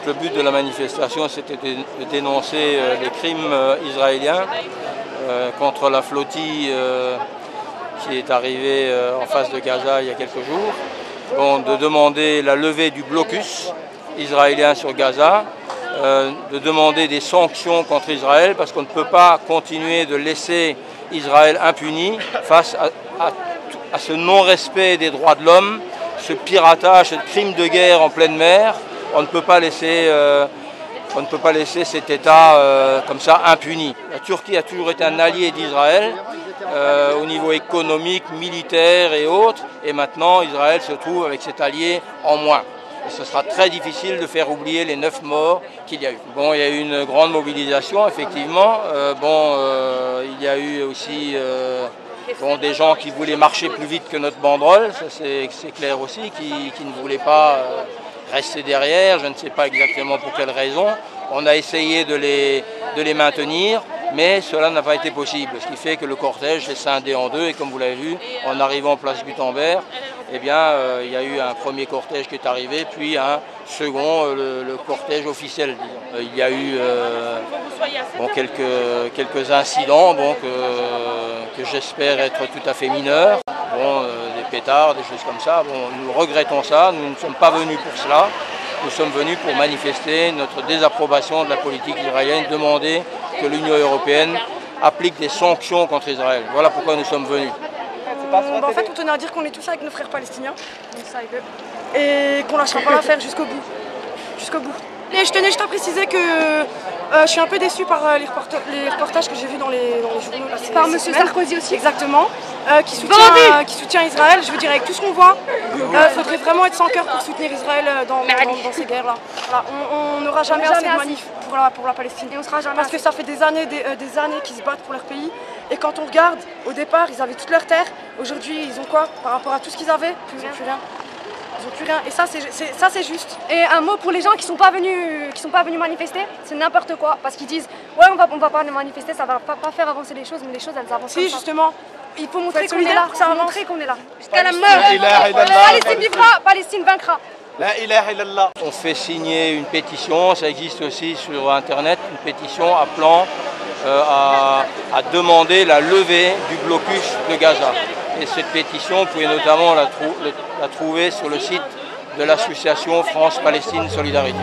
le but de la manifestation, c'était de dénoncer les crimes israéliens contre la flottille qui est arrivée en face de Gaza il y a quelques jours. Bon, de demander la levée du blocus israélien sur Gaza, de demander des sanctions contre Israël, parce qu'on ne peut pas continuer de laisser Israël impuni face à ce non-respect des droits de l'homme, ce piratage, ce crime de guerre en pleine mer. On ne peut pas laisser cet État comme ça impuni. La Turquie a toujours été un allié d'Israël au niveau économique, militaire et autres. Et maintenant, Israël se trouve avec cet allié en moins. Et ce sera très difficile de faire oublier les 9 morts qu'il y a eu. Bon, il y a eu une grande mobilisation, effectivement. Il y a eu aussi des gens qui voulaient marcher plus vite que notre banderole, ça c'est clair aussi, qui ne voulaient pas rester derrière, je ne sais pas exactement pour quelle raison. On a essayé de les maintenir, mais cela n'a pas été possible, ce qui fait que le cortège s'est scindé en deux, et comme vous l'avez vu, en arrivant place Gutenberg, eh bien, il y a eu un premier cortège qui est arrivé, puis un second, le cortège officiel, disons. Il y a eu quelques incidents que j'espère être tout à fait mineurs. Des pétards, des choses comme ça. Nous regrettons ça, nous ne sommes pas venus pour cela. Nous sommes venus pour manifester notre désapprobation de la politique israélienne, demander que l'Union européenne applique des sanctions contre Israël. Voilà pourquoi nous sommes venus. En fait, on tenait à dire qu'on est tous avec nos frères palestiniens, et qu'on ne lâchera pas l'affaire jusqu'au bout. Et je tenais juste à préciser que je suis un peu déçue par les reportages que j'ai vus dans les journaux. Là, par M. Sarkozy aussi. Exactement, qui soutient Israël. Je veux dire, avec tout ce qu'on voit, il faudrait vraiment être sans cœur pour soutenir Israël dans ces guerres-là. Voilà, on n'aura jamais assez de manifs pour la Palestine. Et on sera jamais parce que ça fait des années qu'ils se battent pour leur pays. Et quand on regarde, au départ, ils avaient toutes leurs terres. Aujourd'hui, ils ont quoi par rapport à tout ce qu'ils avaient? Ils n'ont plus rien. Ils n'ont plus rien. Et ça, c'est juste. Et un mot pour les gens qui sont pas venus manifester, c'est n'importe quoi. Parce qu'ils disent, ouais, on va pas manifester, ça va pas faire avancer les choses, mais les choses, elles avancent. Si, justement. Il faut montrer qu'on est là. Ça montrer qu'on est là. Jusqu'à la mort. Palestine vivra, Palestine vaincra. La ilaha illallah. On fait signer une pétition, ça existe aussi sur Internet, une pétition appelant à demander la levée du blocus de Gaza. Et cette pétition, vous pouvez notamment la trouver sur le site de l'association France-Palestine Solidarité.